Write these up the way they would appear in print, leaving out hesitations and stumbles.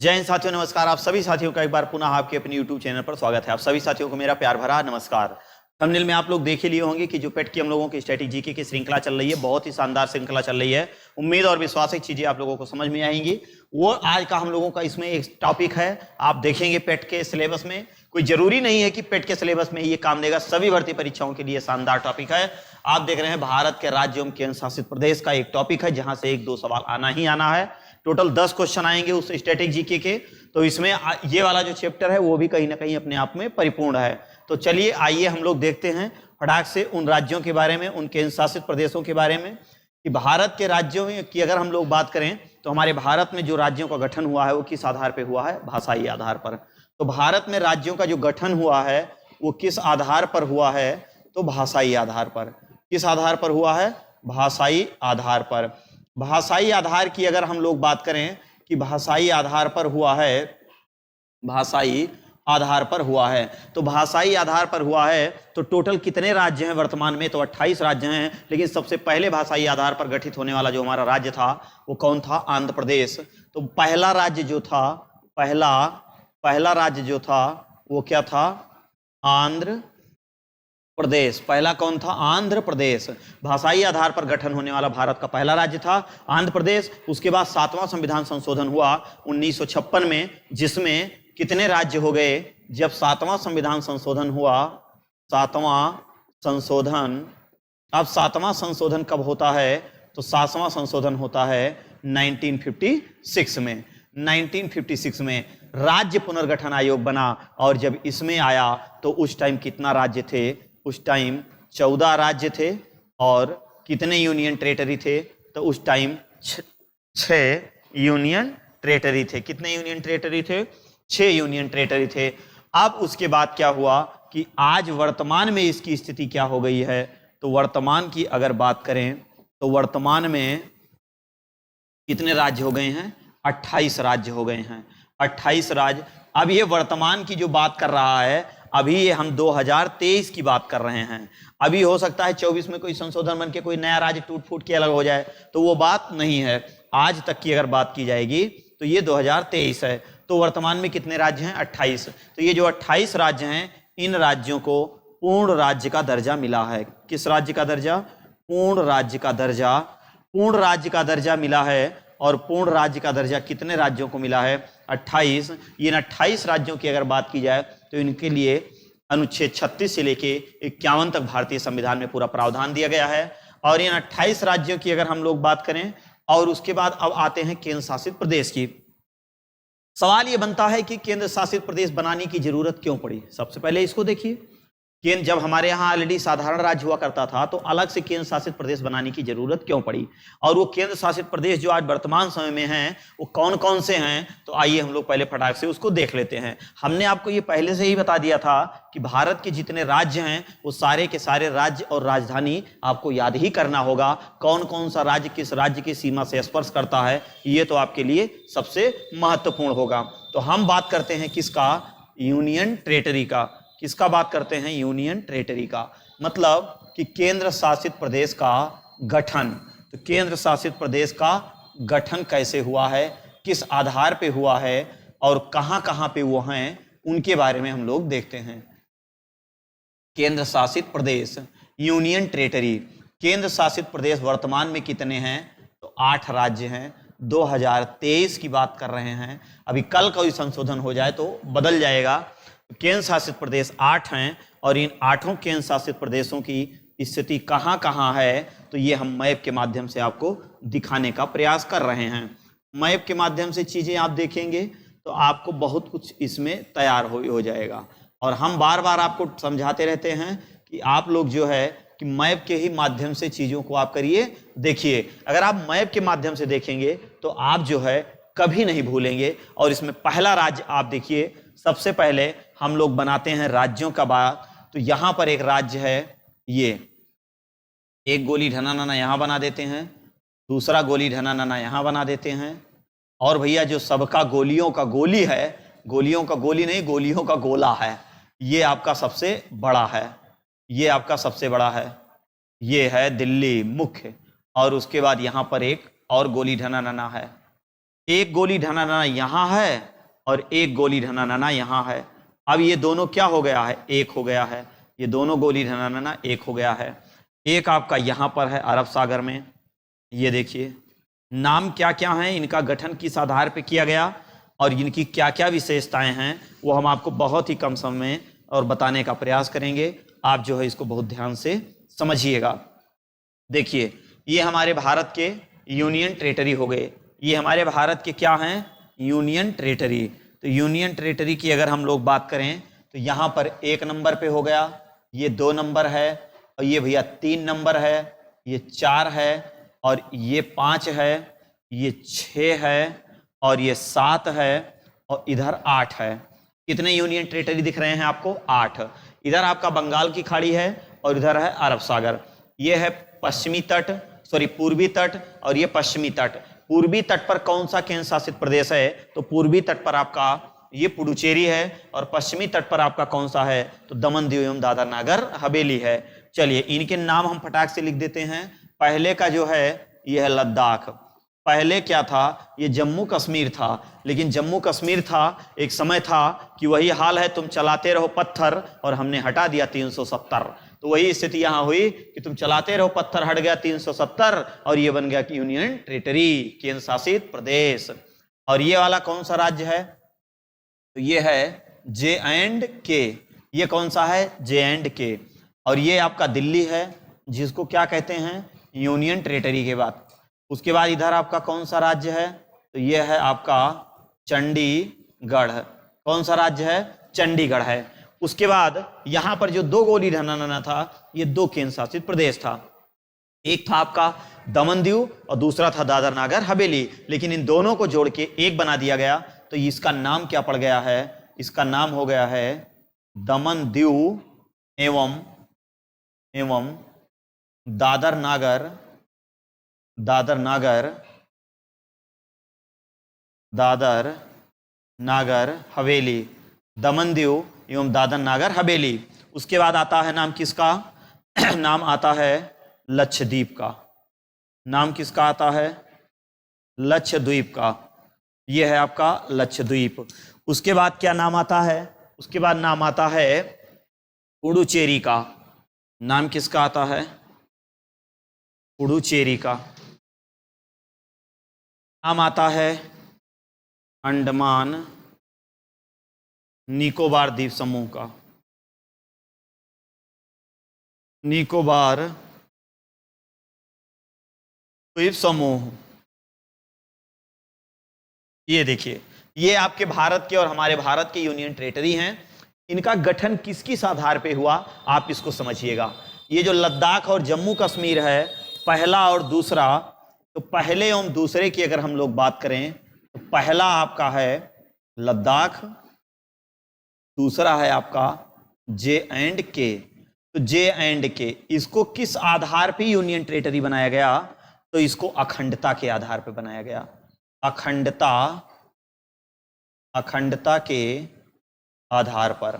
जय हिंद साथियों, नमस्कार। आप सभी साथियों का एक बार पुनः आपके अपने YouTube चैनल पर स्वागत है। आप सभी साथियों को मेरा प्यार भरा नमस्कार। थंबनेल में आप लोग देख ही लिए होंगे कि जो पेट की हम लोगों की स्टैटिक जीके की श्रृंखला चल रही है, बहुत ही शानदार श्रृंखला चल रही है। उम्मीद और विश्वास है चीजें आप लोगों को समझ में आएंगी। वो आज का हम लोगों का इसमें एक टॉपिक है, आप देखेंगे पेट के सिलेबस में। कोई जरूरी नहीं है कि पेट के सिलेबस में ही ये काम देगा, सभी भर्ती परीक्षाओं के लिए शानदार टॉपिक है। आप देख रहे हैं भारत के राज्य एवं केंद्र शासित प्रदेश का एक टॉपिक है, जहां से 1-2 सवाल आना ही आना है। टोटल 10 क्वेश्चन आएंगे उस स्टैटिक जीके के। तो इसमें ये वाला जो चैप्टर है वो भी कहीं ना कहीं अपने आप में परिपूर्ण है। तो चलिए आइए हम लोग देखते हैं फटाक से उन राज्यों के बारे में, उन केंद्र शासित प्रदेशों के बारे में कि भारत के राज्यों में की अगर हम लोग बात करें तो हमारे भारत में जो राज्यों का गठन हुआ है वो किस आधार पर हुआ है? भाषाई आधार पर। तो भारत में राज्यों का जो गठन हुआ है वो किस आधार पर हुआ है? तो भाषाई आधार पर। किस आधार पर हुआ है? भाषाई आधार पर। भाषाई आधार की अगर हम लोग बात करें कि भाषाई आधार पर हुआ है, भाषाई आधार पर हुआ है, तो भाषाई आधार पर हुआ है तो टोटल कितने राज्य हैं वर्तमान में? तो 28 राज्य हैं। लेकिन सबसे पहले भाषाई आधार पर गठित होने वाला जो हमारा राज्य था वो कौन था? आंध्र प्रदेश। तो पहला राज्य जो था, पहला राज्य जो था वो क्या था? आंध्र प्रदेश। पहला कौन था? आंध्र प्रदेश। भाषाई आधार पर गठन होने वाला भारत का पहला राज्य था आंध्र प्रदेश। उसके बाद 7वां संविधान संशोधन हुआ 1956 में, जिसमें कितने राज्य हो गए? जब 7वां संविधान संशोधन हुआ, 7वां संशोधन, अब 7वां संशोधन कब होता है? तो 7वां संशोधन होता है 1956 में। 1956 में राज्य पुनर्गठन आयोग बना और जब इसमें आया तो उस टाइम कितना राज्य थे? उस टाइम 14 राज्य थे। और कितने यूनियन टेरिटरी थे? तो उस टाइम 6 यूनियन टेरिटरी थे। कितने यूनियन टेरिटरी थे? 6 यूनियन टेरिटरी थे। अब उसके बाद क्या हुआ कि आज वर्तमान में इसकी स्थिति क्या हो गई है? तो वर्तमान की अगर बात करें तो वर्तमान में कितने राज्य हो गए हैं? 28 राज्य हो गए हैं। 28 राज्य। अब ये वर्तमान की जो बात कर रहा है, अभी ये हम 2023 की बात कर रहे हैं। अभी हो सकता है 24 में कोई संशोधन बन के कोई नया राज्य टूट फूट के अलग हो जाए, तो वो बात नहीं है। आज तक की अगर बात की जाएगी तो ये 2023 है। तो वर्तमान में कितने राज्य हैं? 28। तो ये जो 28 राज्य हैं, इन राज्यों को पूर्ण राज्य का दर्जा मिला है। किस राज्य का दर्जा? पूर्ण राज्य का दर्जा। पूर्ण राज्य का दर्जा मिला है। और पूर्ण राज्य का दर्जा कितने राज्यों को मिला है? 28। ये 28 राज्यों की अगर बात की जाए तो इनके लिए अनुच्छेद 36 से लेके 51 तक भारतीय संविधान में पूरा प्रावधान दिया गया है। और इन 28 राज्यों की अगर हम लोग बात करें और उसके बाद अब आते हैं केंद्र शासित प्रदेश की। सवाल ये बनता है कि केंद्र शासित प्रदेश बनाने की जरूरत क्यों पड़ी? सबसे पहले इसको देखिए, केंद्र जब हमारे यहाँ ऑलरेडी साधारण राज्य हुआ करता था तो अलग से केंद्र शासित प्रदेश बनाने की जरूरत क्यों पड़ी? और वो केंद्र शासित प्रदेश जो आज वर्तमान समय में हैं वो कौन कौन से हैं? तो आइए हम लोग पहले फटाक से उसको देख लेते हैं। हमने आपको ये पहले से ही बता दिया था कि भारत के जितने राज्य हैं वो सारे के सारे राज्य और राजधानी आपको याद ही करना होगा। कौन कौन सा राज्य किस राज्य की सीमा से स्पर्श करता है, ये तो आपके लिए सबसे महत्वपूर्ण होगा। तो हम बात करते हैं किसका? यूनियन टेरिटरी का। किसका बात करते हैं? यूनियन टेरिटरी का। मतलब कि केंद्र शासित प्रदेश का गठन। तो केंद्र शासित प्रदेश का गठन कैसे हुआ है, किस आधार पे हुआ है और कहां कहां पे वो हैं, उनके बारे में हम लोग देखते हैं। केंद्र शासित प्रदेश, यूनियन टेरिटरी। केंद्र शासित प्रदेश वर्तमान में कितने हैं? तो 8 राज्य हैं। 2023 की बात कर रहे हैं। अभी कल कोई संशोधन हो जाए तो बदल जाएगा। केंद्र शासित प्रदेश 8 हैं और इन 8 केंद्र शासित प्रदेशों की स्थिति कहां कहां है तो ये हम मैप के माध्यम से आपको दिखाने का प्रयास कर रहे हैं। मैप के माध्यम से चीजें आप देखेंगे तो आपको बहुत कुछ इसमें तैयार हो जाएगा। और हम बार बार आपको समझाते रहते हैं कि आप लोग जो है कि मैप के ही माध्यम से चीजों को आप करिए। देखिए, अगर आप मैप के माध्यम से देखेंगे तो आप जो है कभी नहीं भूलेंगे। और इसमें पहला राज्य आप देखिए, सबसे पहले हम लोग बनाते हैं राज्यों का बात। तो यहां पर एक राज्य है, ये एक गोली ढनाना यहां बना देते हैं, दूसरा गोली ढनाना यहां बना देते हैं। और भैया जो सबका गोलियों का गोली है, गोलियों का गोली नहीं, गोलियों का गोला है, ये आपका सबसे बड़ा है। ये आपका सबसे बड़ा है, ये है दिल्ली मुख्य। और उसके बाद यहां पर एक और गोली ढनाना है। एक गोली ढनाना यहां है और एक गोली ढनाना यहाँ है। अब ये दोनों क्या हो गया है, एक हो गया है। ये दोनों गोली ढनाना एक हो गया है। एक आपका यहाँ पर है अरब सागर में। ये देखिए नाम क्या क्या हैं, इनका गठन किस आधार पे किया गया और इनकी क्या क्या विशेषताएं हैं, वो हम आपको बहुत ही कम समय में और बताने का प्रयास करेंगे। आप जो है इसको बहुत ध्यान से समझिएगा। देखिए ये हमारे भारत के यूनियन टेरिटरी हो गए। ये हमारे भारत के क्या हैं, यूनियन टेरिटरी। तो यूनियन टेरिटरी की अगर हम लोग बात करें तो यहाँ पर 1 नंबर पे हो गया, ये 2 नंबर है, और ये भैया 3 नंबर है, ये 4 है, और ये 5 है, ये 6 है, और ये 7 है, और इधर 8 है। कितने यूनियन टेरिटरी दिख रहे हैं आपको, 8। इधर आपका बंगाल की खाड़ी है और इधर है अरब सागर। ये है पश्चिमी तट, सॉरी पूर्वी तट, और ये पश्चिमी तट। पूर्वी तट पर कौन सा केंद्र शासित प्रदेश है, तो पूर्वी तट पर आपका ये पुडुचेरी है, और पश्चिमी तट पर आपका कौन सा है, तो दमन दीव एवं दादर नागर हवेली है। चलिए इनके नाम हम फटाक से लिख देते हैं। पहले का जो है ये है लद्दाख। पहले क्या था, ये जम्मू कश्मीर था, लेकिन जम्मू कश्मीर था एक समय था कि वही हाल है, तुम चलाते रहो पत्थर और हमने हटा दिया 370। तो वही स्थिति यहाँ हुई कि तुम चलाते रहो पत्थर, हट गया 370 और ये बन गया कि यूनियन टेरिटरी, केंद्र शासित प्रदेश। और ये वाला कौन सा राज्य है, तो ये है J&K। ये कौन सा है, J&K। और ये आपका दिल्ली है, जिसको क्या कहते हैं, यूनियन टेरिटरी के बाद। उसके बाद इधर आपका कौन सा राज्य है, तो ये है आपका चंडीगढ़। कौन सा राज्य है, चंडीगढ़ है। उसके बाद यहां पर जो 2 गोली ढनाना था, ये 2 केंद्र शासित प्रदेश था। एक था आपका दमन दीव और दूसरा था दादर नागर हवेली, लेकिन इन दोनों को जोड़ के एक बना दिया गया। तो इसका नाम क्या पड़ गया है, इसका नाम हो गया है दमन दीव एवं दादर नागर हवेली। दमन दीव एवं दादर नागर हवेली। उसके बाद आता है नाम किसका नाम आता है लक्षद्वीप का। नाम किसका आता है, लक्षद्वीप का। यह है आपका लक्षद्वीप। उसके बाद क्या नाम आता है, उसके बाद नाम आता है पुडुचेरी का। नाम किसका आता है, पुडुचेरी का। नाम आता है अंडमान निकोबार द्वीप समूह का। निकोबार द्वीप समूह। ये देखिए ये आपके भारत के और हमारे भारत के यूनियन टेरिटरी हैं। इनका गठन किस किस आधार पे हुआ, आप इसको समझिएगा। ये जो लद्दाख और जम्मू कश्मीर है, पहला और दूसरा, तो पहले एवं दूसरे की अगर हम लोग बात करें तो पहला आपका है लद्दाख, दूसरा है आपका J&K। तो J&K इसको किस आधार पे यूनियन टेरिटरी बनाया गया, तो इसको अखंडता के आधार पे बनाया गया। अखंडता के आधार पर,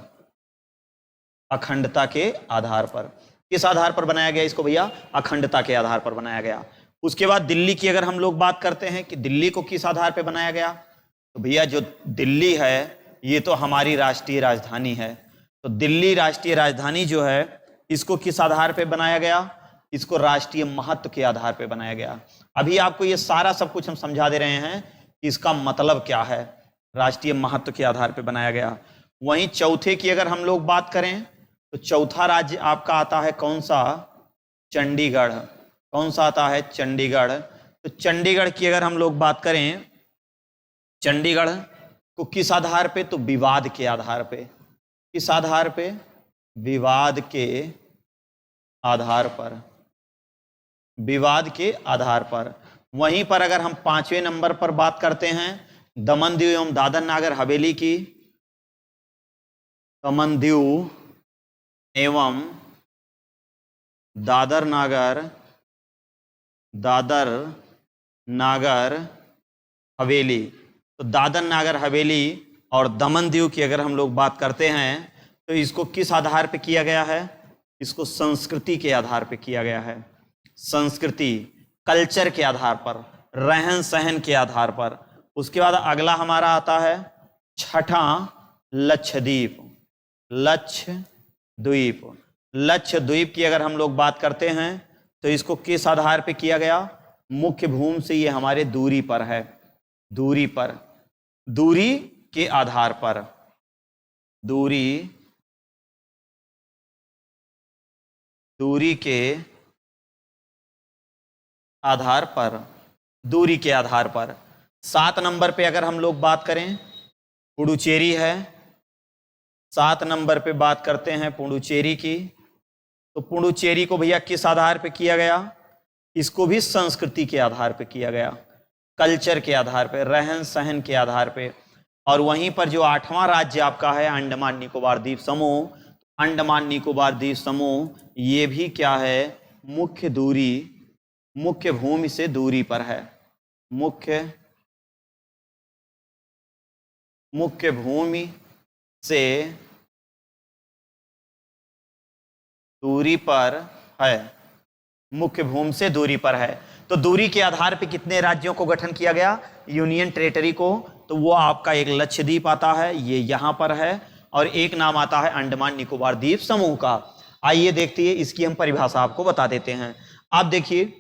अखंडता के आधार पर। किस आधार पर बनाया गया इसको भैया, अखंडता के आधार पर बनाया गया। उसके बाद दिल्ली की अगर हम लोग बात करते हैं कि दिल्ली को किस आधार पे बनाया गया, तो भैया जो दिल्ली है ये तो हमारी राष्ट्रीय राजधानी है। तो दिल्ली राष्ट्रीय राजधानी जो है इसको किस आधार पे बनाया गया, इसको राष्ट्रीय महत्व के आधार पे बनाया गया। अभी आपको ये सारा सब कुछ हम समझा दे रहे हैं कि इसका मतलब क्या है, राष्ट्रीय महत्व के आधार पे बनाया गया। वहीं चौथे की अगर हम लोग बात करें तो चौथा राज्य आपका आता है कौन सा, चंडीगढ़। कौन सा आता है, चंडीगढ़। तो चंडीगढ़ की अगर हम लोग बात करें, चंडीगढ़ को किस आधार पे, तो विवाद के आधार पे। किस आधार पे, विवाद के आधार पर, विवाद के आधार पर। वहीं पर अगर हम 5वें नंबर पर बात करते हैं दमन दीव एवं दादर नागर हवेली की, दमन दीव एवं दादर नागर हवेली। तो दादर नागर हवेली और दमन दीव की अगर हम लोग बात करते हैं तो इसको किस आधार पे किया गया है, इसको संस्कृति के आधार पे किया गया है। संस्कृति, कल्चर के आधार पर, रहन सहन के आधार पर। उसके बाद अगला हमारा आता है छठा लक्षद्वीप। लक्षद्वीप, लक्षद्वीप की अगर हम लोग बात करते हैं तो इसको किस आधार पे किया गया? मुख्य भूमि से ये हमारे दूरी पर है, दूरी पर, दूरी के आधार पर, दूरी के आधार पर, दूरी के आधार पर। 7 नंबर पे अगर हम लोग बात करें पुडुचेरी है, 7 नंबर पे बात करते हैं पुडुचेरी की, तो पुडुचेरी को भैया किस आधार पे किया गया? इसको भी संस्कृति के आधार पे किया गया, कल्चर के आधार पे, रहन सहन के आधार पे। और वहीं पर जो 8वां राज्य आपका है अंडमान निकोबार द्वीप समूह, अंडमान निकोबार द्वीप समूह ये भी क्या है? मुख्य दूरी, मुख्य भूमि से दूरी पर है, मुख्य भूमि से दूरी पर है, मुख्य भूमि से दूरी पर है। तो दूरी के आधार पे कितने राज्यों को गठन किया गया? यूनियन टेरिटरी को। तो वो आपका एक लक्षद्वीप आता है, ये यहां पर है, और एक नाम आता है अंडमान निकोबार द्वीप समूह का। आइए देखते हैं, इसकी हम परिभाषा आपको बता देते हैं। आप देखिए,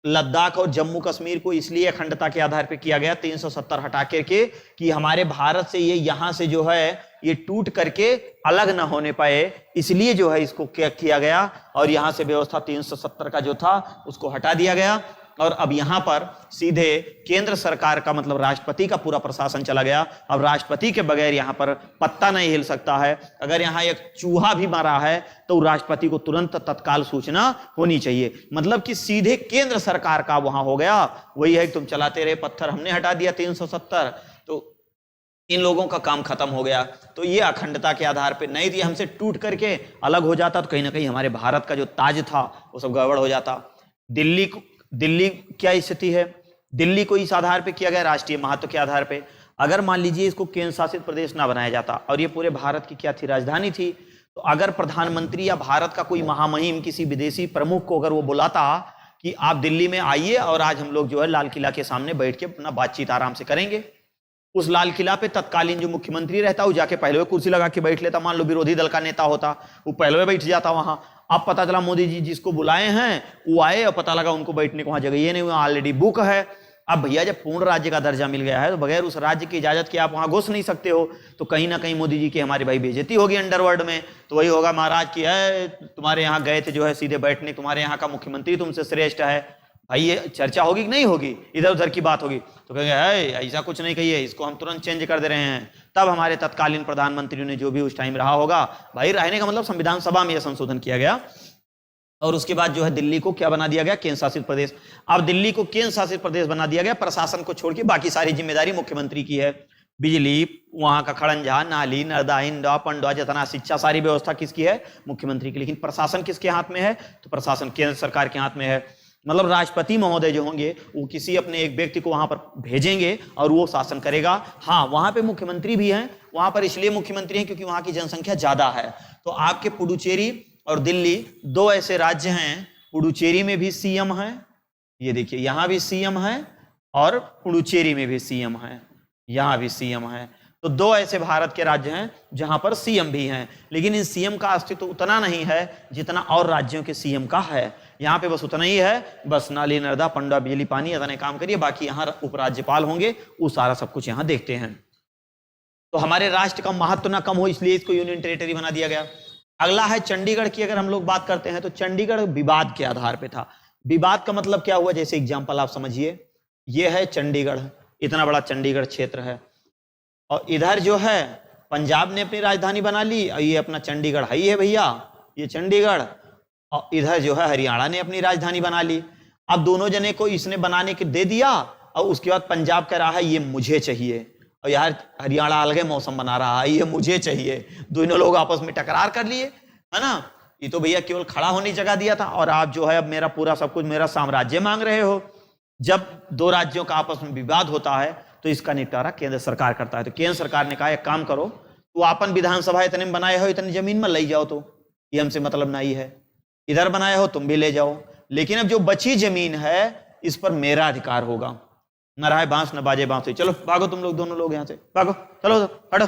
लद्दाख और जम्मू कश्मीर को इसलिए अखंडता के आधार पर किया गया 370 हटा करके कि हमारे भारत से ये यहां से जो है ये टूट करके अलग ना होने पाए, इसलिए जो है इसको क्या किया गया, और यहां से व्यवस्था 370 का जो था उसको हटा दिया गया। और अब यहां पर सीधे केंद्र सरकार का मतलब राष्ट्रपति का पूरा प्रशासन चला गया। अब राष्ट्रपति के बगैर यहां पर पत्ता नहीं हिल सकता है। अगर यहां एक चूहा भी मारा है तो राष्ट्रपति को तुरंत तत्काल सूचना होनी चाहिए, मतलब कि सीधे केंद्र सरकार का वहां हो गया। वही है, तुम चलाते रहे पत्थर, हमने हटा दिया 370, तो इन लोगों का काम खत्म हो गया। तो ये अखंडता के आधार पे नहीं थी, हमसे टूट करके अलग हो जाता तो कहीं ना कहीं हमारे भारत का जो ताज था वो सब गड़बड़ हो जाता। दिल्ली क्या स्थिति है? दिल्ली को इस आधार पे किया गया राष्ट्रीय महत्व के आधार पे। अगर मान लीजिए इसको केंद्र शासित प्रदेश ना बनाया जाता और ये पूरे भारत की क्या थी? राजधानी थी, तो अगर प्रधानमंत्री या भारत का कोई महामहिम किसी विदेशी प्रमुख को अगर वो बुलाता कि आप दिल्ली में आइए और आज हम लोग जो है लाल किला के सामने बैठ के अपना बातचीत आराम से करेंगे, उस लाल किला पे तत्कालीन जो मुख्यमंत्री रहता वो जाके पहले कुर्सी लगा के बैठ लेता। मान लो विरोधी दल का नेता होता, वो पहले बैठ जाता वहां। अब पता चला मोदी जी जिसको बुलाए हैं वो आए और पता लगा उनको बैठने को वहां जगह ये नहीं, वहां ऑलरेडी बुक है। अब भैया जब पूर्ण राज्य का दर्जा मिल गया है तो बगैर उस राज्य की इजाजत के आप वहां घुस नहीं सकते हो, तो कहीं ना कहीं मोदी जी की हमारे भाई बेइज्जती होगी अंडरवर्ल्ड में। तो वही होगा महाराज की है तुम्हारे यहाँ गए थे जो है सीधे बैठने, तुम्हारे यहाँ का मुख्यमंत्री तुमसे श्रेष्ठ है। भाई ये चर्चा होगी कि नहीं होगी? इधर उधर की बात होगी तो कहेंगे ऐसा कुछ नहीं कहिए, इसको हम तुरंत चेंज कर दे रहे हैं। तब हमारे तत्कालीन प्रधानमंत्री ने जो भी उस टाइम रहा होगा, भाई रहने का मतलब संविधान सभा में यह संशोधन किया गया और उसके बाद जो है दिल्ली को क्या बना दिया गया? केंद्र शासित प्रदेश। अब दिल्ली को केंद्र शासित प्रदेश बना दिया गया, प्रशासन को छोड़ के बाकी सारी जिम्मेदारी मुख्यमंत्री की है। बिजली, वहां का खड़ंजा, नाली, नर्दा, इंडा, पंडवा, जतना, शिक्षा, सारी व्यवस्था किसकी है? मुख्यमंत्री की। लेकिन प्रशासन किसके हाथ में है? तो प्रशासन केंद्र सरकार के हाथ में है। मतलब राष्ट्रपति महोदय जो होंगे वो किसी अपने एक व्यक्ति को वहां पर भेजेंगे और वो शासन करेगा। हाँ, वहां पे मुख्यमंत्री भी हैं, वहां पर इसलिए मुख्यमंत्री हैं क्योंकि वहां की जनसंख्या ज्यादा है। तो आपके पुडुचेरी और दिल्ली दो ऐसे राज्य हैं, पुडुचेरी में भी सीएम है, ये देखिए यहां भी सीएम है और पुडुचेरी में भी सीएम है, यहां भी सीएम है। तो दो ऐसे भारत के राज्य हैं जहां पर सीएम भी हैं, लेकिन इन सीएम का अस्तित्व उतना नहीं है जितना और राज्यों के सीएम का है। यहाँ पे बस उतना ही है, बस नाली, नर्दा, पंडा, बिजली, पानी इतने काम करिए, बाकी यहाँ उपराज्यपाल होंगे, वो सारा सब कुछ यहाँ देखते हैं। तो हमारे राष्ट्र का महत्व ना कम हो इसलिए इसको यूनियन टेरिटरी बना दिया गया। अगला है चंडीगढ़ की। अगर हम लोग बात करते हैं तो चंडीगढ़ विवाद के आधार पे था। विवाद का मतलब क्या हुआ? जैसे एग्जाम्पल आप समझिए, ये है चंडीगढ़, इतना बड़ा चंडीगढ़ क्षेत्र है और इधर जो है पंजाब ने अपनी राजधानी बना ली और ये अपना चंडीगढ़ है भैया, ये चंडीगढ़, और इधर जो है हरियाणा ने अपनी राजधानी बना ली। अब दोनों जने को इसने बनाने के दे दिया और उसके बाद पंजाब कह रहा है ये मुझे चाहिए, और यार हरियाणा अलग मौसम बना रहा है, ये मुझे चाहिए। दोनों लोग आपस में टकरार कर लिए, है ना। ये तो भैया केवल खड़ा होने की जगह दिया था और आप जो है अब मेरा पूरा सब कुछ, मेरा साम्राज्य मांग रहे हो। जब दो राज्यों का आपस में विवाद होता है तो इसका निपटारा केंद्र सरकार करता है। तो केंद्र सरकार ने कहा एक काम करो, तो अपन विधानसभा इतने में बनाए हो, इतनी जमीन में ले जाओ, तो ये हमसे मतलब नहीं है, इधर बनाए हो तुम भी ले जाओ, लेकिन अब जो बची जमीन है इस पर मेरा अधिकार होगा, न रहा है बांस न बाजे बांसुरी। चलो भागो तुम लोग, दोनों लोग यहाँ से भागो, चलो हटो।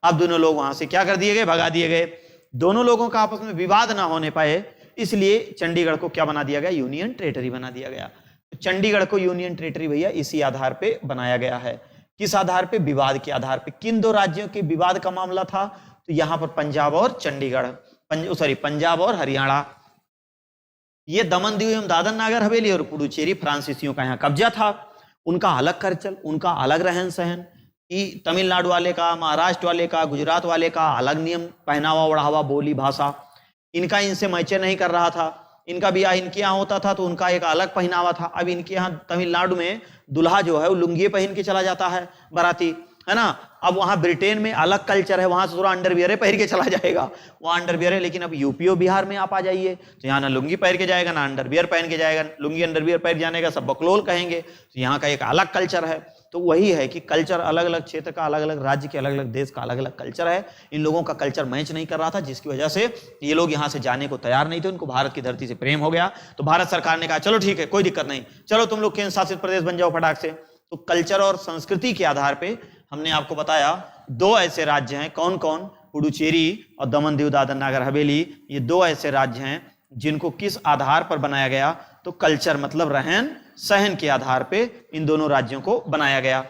अब दोनों लोग वहां से क्या कर दिए गए, भगा दिए गए। दोनों लोगों का आपस में विवाद ना होने पाए इसलिए चंडीगढ़ को क्या बना दिया गया, यूनियन टेरिटरी बना दिया गया। चंडीगढ़ को यूनियन टेरिटरी भैया इसी आधार पे बनाया गया है। किस आधार पे, विवाद के आधार पे। किन दो राज्यों के विवाद का मामला था, तो यहां पर पंजाब और चंडीगढ़, पंजाब और हरियाणा। ये दमन दीव एवं दादर नागर हवेली और पुडुचेरी फ्रांसीसियों का यहाँ कब्जा था। उनका अलग कल्चर, उनका अलग रहन सहन, कि तमिलनाडु वाले का, महाराष्ट्र वाले का, गुजरात वाले का अलग नियम, पहनावा ओढ़ावा, बोली भाषा, इनका इनसे मैच नहीं कर रहा था। इनका ब्याह इनके यहाँ होता था तो उनका एक अलग पहनावा था। अब इनके यहाँ तमिलनाडु में दूल्हा जो है वो लुंगी पहन के चला जाता है बाराती, है ना। अब वहां ब्रिटेन में अलग कल्चर है, वहां से थोड़ा अंडरवियर पहन के चला जाएगा, वहां अंडरवियर है। लेकिन अब यूपी और बिहार में आप आ जाइए तो यहाँ ना लुंगी पहन के जाएगा ना अंडरवियर पहन के जाएगा। लुंगी अंडरवियर पहन जाने का सब बकलोल कहेंगे, तो यहाँ का एक अलग कल्चर है। तो वही है कि कल्चर अलग अलग क्षेत्र का, अलग अलग राज्य के, अलग अलग देश का अलग अलग कल्चर है। इन लोगों का कल्चर मैच नहीं कर रहा था, जिसकी वजह से ये लोग यहाँ से जाने को तैयार नहीं थे। उनको भारत की धरती से प्रेम हो गया, तो भारत सरकार ने कहा चलो ठीक है, कोई दिक्कत नहीं, चलो तुम लोग केंद्र शासित प्रदेश बन जाओ फटाक से। तो कल्चर और संस्कृति के आधार पे हमने आपको बताया दो ऐसे राज्य हैं, कौन कौन, पुडुचेरी और दमन दीव दादर नागर हवेली। ये दो ऐसे राज्य हैं जिनको किस आधार पर बनाया गया, तो कल्चर मतलब रहन सहन के आधार पे इन दोनों राज्यों को बनाया गया।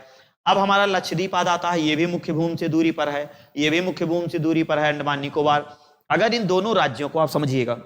अब हमारा लक्षद्वीप आ जाता है, ये भी मुख्य भूमि से दूरी पर है, ये भी मुख्य भूमि से दूरी पर है, अंडमान निकोबार। अगर इन दोनों राज्यों को आप समझिएगा,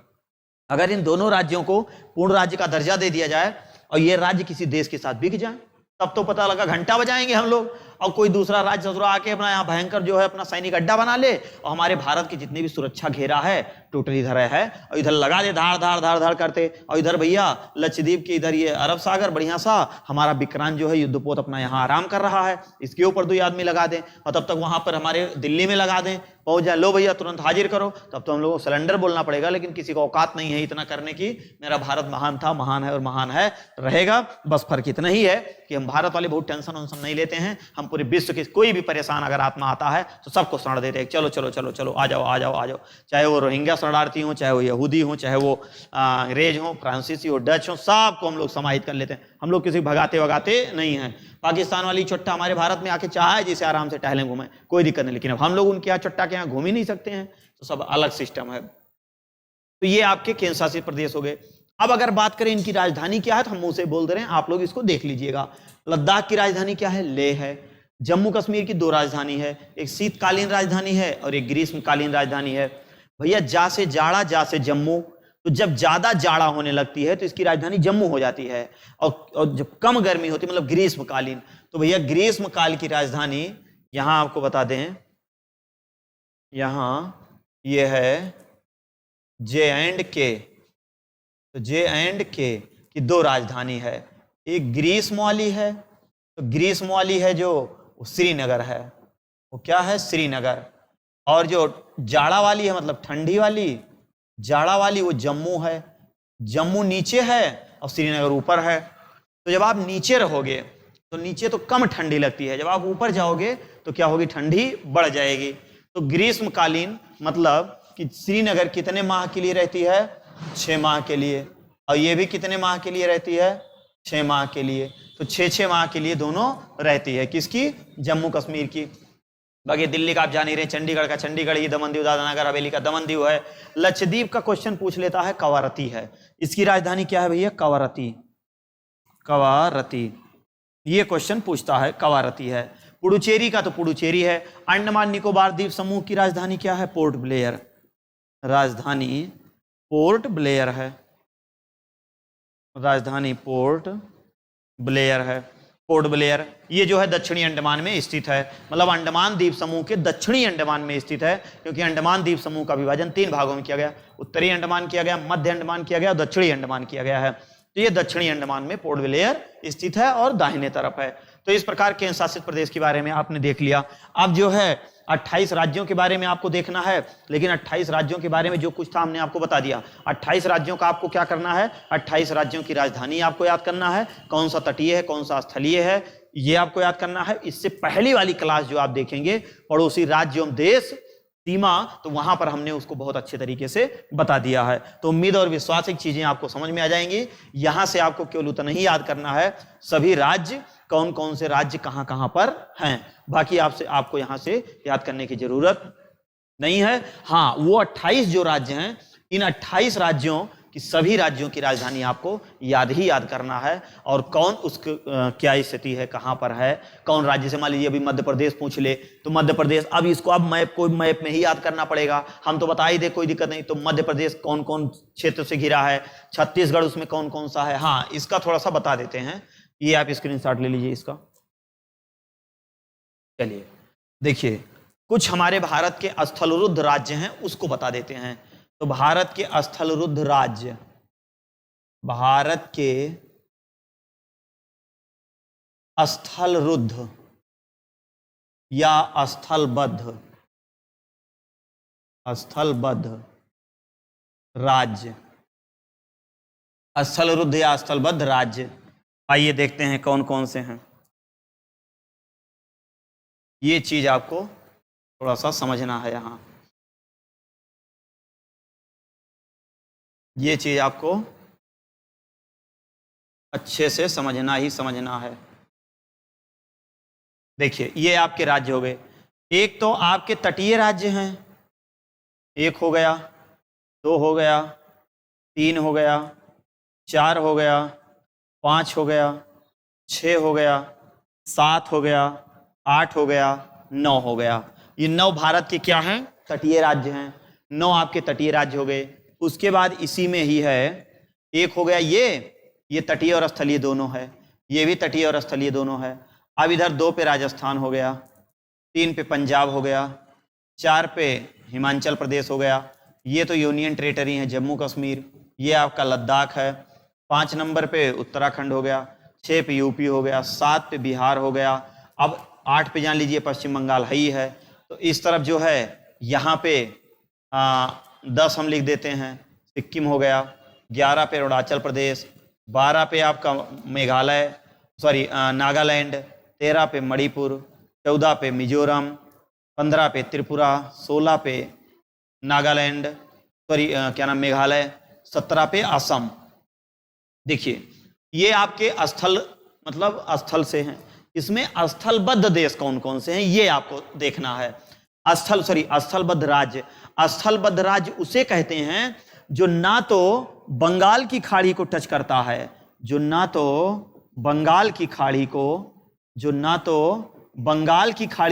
अगर इन दोनों राज्यों को पूर्ण राज्य का दर्जा दे दिया जाए और ये राज्य किसी देश के साथ बिक जाए, तब तो पता लगा घंटा बजाएंगे हम लोग। और कोई दूसरा राज्य ससुरा आके अपना यहाँ भयंकर जो है अपना सैनिक अड्डा बना ले और हमारे भारत की जितनी भी सुरक्षा घेरा है टोटल इधर है, और इधर लगा दे धाड़ धाड़ धाड़ धाड़ करते, और इधर भैया लक्षद्वीप के इधर ये अरब सागर बढ़िया सा हमारा विक्रांत जो है युद्धपोत अपना यहाँ आराम कर रहा है, इसके ऊपर 2 आदमी लगा दें, और तब तक वहां पर हमारे दिल्ली में लगा दें, पहुंच जाए, लो भैया तुरंत हाजिर करो। तब तो हम लोगों को सिलेंडर बोलना पड़ेगा, लेकिन किसी को औकात नहीं है इतना करने की। मेरा भारत महान था, महान है और महान है रहेगा। बस फर्क इतना ही है कि हम भारत वाले बहुत टेंशन वंशन नहीं लेते हैं। हम पूरे विश्व के कोई भी परेशान अगर आत्मा आता है तो सबको शरण देते हैं, चलो चलो चलो चलो आ जाओ आ जाओ आ जाओ। चाहे वो रोहिंग्या शरणार्थी हो, चाहे वो यहूदी हो, चाहे वो अंग्रेज हो, फ्रांसीसी हो, डच हो, सबको हम लोग समाहित कर लेते हैं। हम लोग किसी भगाते वगाते नहीं हैं। पाकिस्तान वाली चुट्टा हमारे भारत में आके चाहे जिसे आराम से टहलें घूमें, कोई दिक्कत नहीं, लेकिन अब हम लोग उनके यहाँ चुट्टा के यहाँ घूम ही नहीं सकते हैं, तो सब अलग सिस्टम है। तो ये आपके केंद्र शासित प्रदेश हो गए। अब अगर बात करें इनकी राजधानी क्या है, तो हम मुंह से बोल दे रहे हैं, आप लोग इसको देख लीजिएगा। लद्दाख की राजधानी क्या है, लेह है। जम्मू कश्मीर की 2 राजधानी है, एक शीतकालीन राजधानी है और एक ग्रीष्मकालीन राजधानी है। भैया जा से जाड़ा, जा से जम्मू, तो जब ज्यादा जाड़ा होने लगती है तो इसकी राजधानी जम्मू हो जाती है, और जब कम गर्मी होती है मतलब ग्रीष्मकालीन, तो भैया ग्रीष्मकाल की राजधानी यहां आपको बता दें, यहां ये है J&K। तो J&K की 2 राजधानी है, एक ग्रीष्म वाली है, तो ग्रीष्म वाली है जो श्रीनगर है, वो क्या है, श्रीनगर। और जो जाड़ा वाली है मतलब ठंडी वाली, जाड़ा वाली वो जम्मू है। जम्मू नीचे है और श्रीनगर ऊपर है। तो जब आप नीचे रहोगे तो नीचे तो कम ठंडी लगती है, जब आप ऊपर जाओगे तो क्या होगी, ठंडी बढ़ जाएगी। तो ग्रीष्मकालीन मतलब कि श्रीनगर कितने माह के लिए रहती है, 6 माह के लिए, और ये भी कितने माह के लिए रहती है, 6 माह के लिए। तो 6-6 माह के लिए दोनों रहती है, किसकी, जम्मू कश्मीर की। बाकी दिल्ली का आप जान ही रहे, चंडीगढ़ का चंडीगढ़ ही, दमन दीव दादर नगर हवेली का दमन दीव है। लक्षद्वीप का क्वेश्चन पूछ लेता है, कवारती है, इसकी राजधानी क्या है भैया, कवारती। कवारती ये क्वेश्चन पूछता है, कवारती है। पुडुचेरी का तो पुडुचेरी है। अंडमान निकोबार द्वीप समूह की राजधानी क्या है, पोर्ट ब्लेयर। राजधानी पोर्ट ब्लेयर है, राजधानी पोर्ट ब्लेयर है। पोर्ट ब्लेयर ये जो है दक्षिणी अंडमान में स्थित है, मतलब अंडमान द्वीप समूह के दक्षिणी अंडमान में स्थित है, क्योंकि अंडमान द्वीप समूह का विभाजन 3 भागों में किया गया, उत्तरी अंडमान किया गया, मध्य अंडमान किया गया और दक्षिणी अंडमान किया गया है। तो ये दक्षिणी अंडमान में पोर्ट ब्लेयर स्थित है और दाहिने तरफ है। तो इस प्रकार केंद्र शासित प्रदेश के बारे में आपने देख लिया। अब जो है 28 राज्यों के बारे में आपको देखना है, लेकिन 28 राज्यों के बारे में जो कुछ था हमने आपको बता दिया। 28 राज्यों का आपको क्या करना है, 28 राज्यों की राजधानी आपको याद करना है, कौन सा तटीय है कौन सा स्थलीय है ये आपको याद करना है। इससे पहली वाली क्लास जो आप देखेंगे पड़ोसी राज्य एवं देश सीमा, तो वहां पर हमने उसको बहुत अच्छे तरीके से बता दिया है। तो उम्मीद और विश्वास की चीजें आपको समझ में आ जाएंगी। यहां से आपको केवल उतना ही याद करना है, सभी राज्य कौन कौन से राज्य कहां कहां पर हैं। बाकी आपको यहां से याद करने की जरूरत नहीं है। हाँ, वो 28 जो राज्य हैं, इन 28 राज्यों कि सभी राज्यों की राजधानी आपको याद करना है, और कौन उसकी क्या स्थिति है, कहां पर है, कौन राज्य से। मान लीजिए अभी मध्य प्रदेश पूछ ले तो मध्य प्रदेश, अब इसको अब मैप में ही याद करना पड़ेगा। हम तो बता ही दे, कोई दिक्कत नहीं। तो मध्य प्रदेश कौन कौन क्षेत्र से घिरा है, छत्तीसगढ़ उसमें कौन कौन सा है। हाँ, इसका थोड़ा सा बता देते हैं, ये आप स्क्रीनशॉट ले लीजिए इसका। चलिए देखिए, कुछ हमारे भारत के स्थलरुद्ध राज्य हैं, उसको बता देते हैं। तो भारत के स्थलरुद्ध राज्य, भारत के स्थलरुद्ध या स्थलबद्ध राज्य, स्थलरुद्ध या स्थलबद्ध राज्य, आइए देखते हैं कौन कौन से हैं। ये चीज आपको थोड़ा सा समझना है यहां, ये चीज आपको अच्छे से समझना है। देखिए, ये आपके राज्य हो गए। एक तो आपके तटीय राज्य हैं, एक हो गया, दो हो गया, तीन हो गया, चार हो गया, पांच हो गया, छह हो गया, सात हो गया, आठ हो गया, नौ हो गया। ये 9 भारत के क्या हैं, तटीय राज्य हैं। 9 आपके तटीय राज्य हो गए। उसके बाद इसी में ही है, एक हो गया ये तटीय और स्थलीय दोनों है, ये भी तटीय और स्थलीय दोनों है। अब इधर 2 पे राजस्थान हो गया, 3 पे पंजाब हो गया, 4 पे हिमाचल प्रदेश हो गया, ये तो यूनियन टेरेटरी है जम्मू कश्मीर, ये आपका लद्दाख है। 5 नंबर पे उत्तराखंड हो गया, 6 पे यूपी हो गया, 7 पे बिहार हो गया। अब 8 पे जान लीजिए पश्चिम बंगाल है ही है। तो इस तरफ जो है यहाँ पे 10 हम लिख देते हैं, सिक्किम हो गया। 11 पे अरुणाचल प्रदेश, 12 पे आपका मेघालय, सॉरी नागालैंड, 13 पे मणिपुर, 14 पे मिजोरम, 15 पे त्रिपुरा, 16 पे नागालैंड, सॉरी क्या नाम मेघालय, 17 पे असम। देखिए, ये आपके स्थल मतलब स्थल से हैं। इसमें स्थलबद्ध देश कौन कौन से हैं ये आपको देखना है। स्थलबद्ध राज्य, स्थलबद्ध राज्य उसे कहते हैं जो ना तो बंगाल की खाड़ी को टच करता है, जो ना तो बंगाल की खाड़ी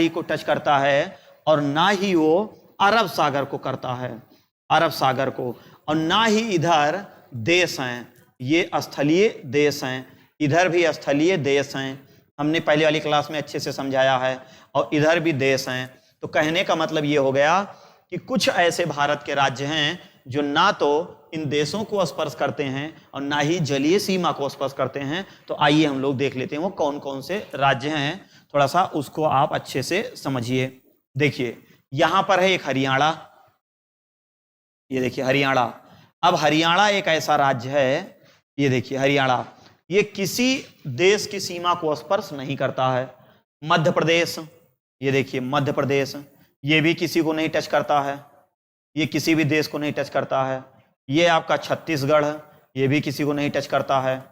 को टच करता है, और ना ही वो अरब सागर को करता है, अरब सागर को, और ना ही इधर देश हैं, ये स्थलीय देश हैं। इधर भी स्थलीय देश हैं, हमने पहले वाली क्लास में अच्छे से समझाया है, और इधर भी देश हैं। तो कहने का मतलब ये हो गया कि कुछ ऐसे भारत के राज्य हैं जो ना तो इन देशों को स्पर्श करते हैं और ना ही जलीय सीमा को स्पर्श करते हैं। तो आइए हम लोग देख लेते हैं वो कौन कौन से राज्य हैं, थोड़ा सा उसको आप अच्छे से समझिए। देखिए, यहां पर है एक हरियाणा, ये देखिए हरियाणा। अब हरियाणा एक ऐसा राज्य है, ये देखिए हरियाणा, ये किसी देश की सीमा को स्पर्श नहीं करता है। मध्य प्रदेश, ये देखिए मध्य प्रदेश, ये भी किसी को नहीं टच करता है, ये किसी भी देश को नहीं टच करता है। ये आपका छत्तीसगढ़, ये भी किसी को नहीं टच करता है,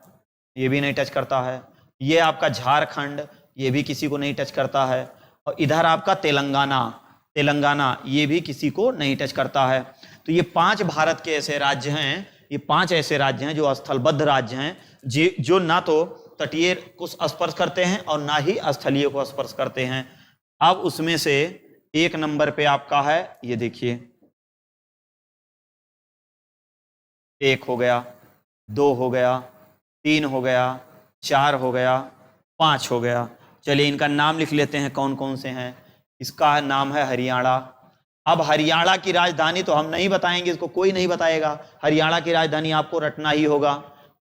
ये भी नहीं टच करता है। ये आपका झारखंड, ये भी किसी को नहीं टच करता है। और इधर आपका तेलंगाना, ये भी किसी को नहीं टच करता है। तो ये 5 भारत के ऐसे राज्य हैं, ये 5 ऐसे राज्य हैं जो स्थलबद्ध राज्य हैं, जो ना तो तटीय को स्पर्श करते हैं और ना ही स्थलीय को स्पर्श करते हैं। अब उसमें से 1 नंबर पे आपका है, ये देखिए 1 हो गया, 2 हो गया, 3 हो गया, 4 हो गया, 5 हो गया। चलिए इनका नाम लिख लेते हैं कौन कौन से हैं। इसका नाम है हरियाणा। अब हरियाणा की राजधानी तो हम नहीं बताएंगे, इसको कोई नहीं बताएगा, हरियाणा की राजधानी आपको रटना ही होगा।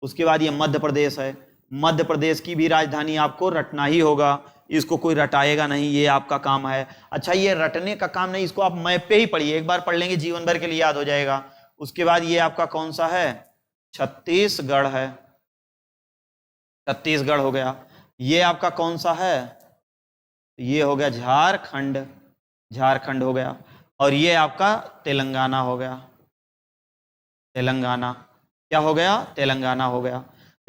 उसके बाद ये मध्य प्रदेश है, मध्य प्रदेश की भी राजधानी आपको रटना ही होगा, इसको कोई रटाएगा नहीं, ये आपका काम है। अच्छा, ये रटने का काम नहीं, इसको आप मैप पे ही पढ़िए, एक बार पढ़ लेंगे जीवन भर के लिए याद हो जाएगा। उसके बाद ये आपका कौन सा है, छत्तीसगढ़ है, छत्तीसगढ़ हो गया। ये आपका कौन सा है, ये हो गया झारखंड, झारखंड हो गया। और ये आपका तेलंगाना हो गया, तेलंगाना क्या हो गया, तेलंगाना हो गया।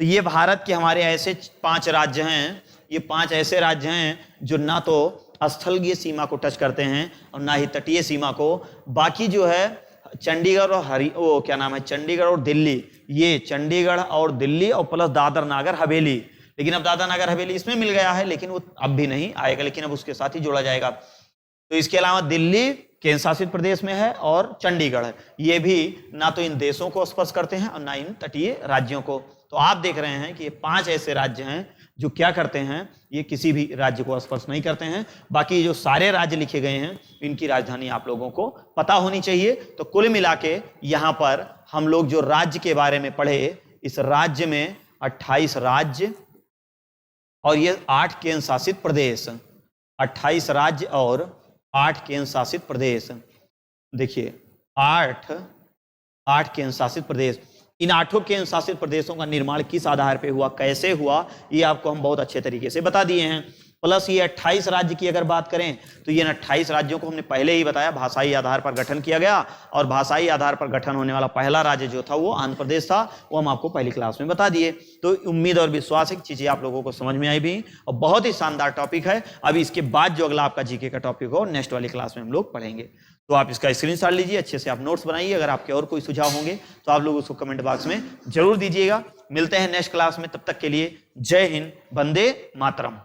तो ये भारत के हमारे ऐसे 5 राज्य हैं, ये 5 ऐसे राज्य हैं जो ना तो स्थलीय सीमा को टच करते हैं और ना ही तटीय सीमा को। बाकी जो है चंडीगढ़ और चंडीगढ़ और दिल्ली, ये चंडीगढ़ और दिल्ली और प्लस दादर नागर हवेली, लेकिन अब दादर नागर हवेली इसमें मिल गया है, लेकिन वो अब भी नहीं आएगा, लेकिन अब उसके साथ ही जोड़ा जाएगा। तो इसके अलावा दिल्ली केंद्र शासित प्रदेश में है और चंडीगढ़ है, ये भी ना तो इन देशों को स्पर्श करते हैं और ना इन तटीय राज्यों को। तो आप देख रहे हैं कि ये 5 ऐसे राज्य हैं जो क्या करते हैं, ये किसी भी राज्य को स्पर्श नहीं करते हैं। बाकी जो सारे राज्य लिखे गए हैं इनकी राजधानी आप लोगों को पता होनी चाहिए। तो कुल मिला के यहाँ पर हम लोग जो राज्य के बारे में पढ़े, इस राज्य में 28 राज्य और ये 8 केंद्र शासित प्रदेश, 28 राज्य और 8 केंद्र शासित प्रदेश। देखिए 8 केंद्र शासित प्रदेश, इन 8 केंद्र शासित प्रदेशों का निर्माण किस आधार पे हुआ, कैसे हुआ, ये आपको हम बहुत अच्छे तरीके से बता दिए हैं। प्लस ये 28 राज्य की अगर बात करें तो ये 28 राज्यों को हमने पहले ही बताया भाषाई आधार पर गठन किया गया, और भाषाई आधार पर गठन होने वाला पहला राज्य जो था वो आंध्र प्रदेश था, वो हम आपको पहली क्लास में बता दिए। तो उम्मीद और विश्वास है कि चीजें आप लोगों को समझ में आई भी, और बहुत ही शानदार टॉपिक है। अभी इसके बाद जो अगला आपका जीके का टॉपिक हो नेक्स्ट वाली क्लास में हम लोग पढ़ेंगे। तो आप इसका स्क्रीनशॉट लीजिए, अच्छे से आप नोट्स बनाइए। अगर आपके और कोई सुझाव होंगे तो आप लोग उसको कमेंट बॉक्स में जरूर दीजिएगा। मिलते हैं नेक्स्ट क्लास में, तब तक के लिए जय हिंद, वंदे मातरम।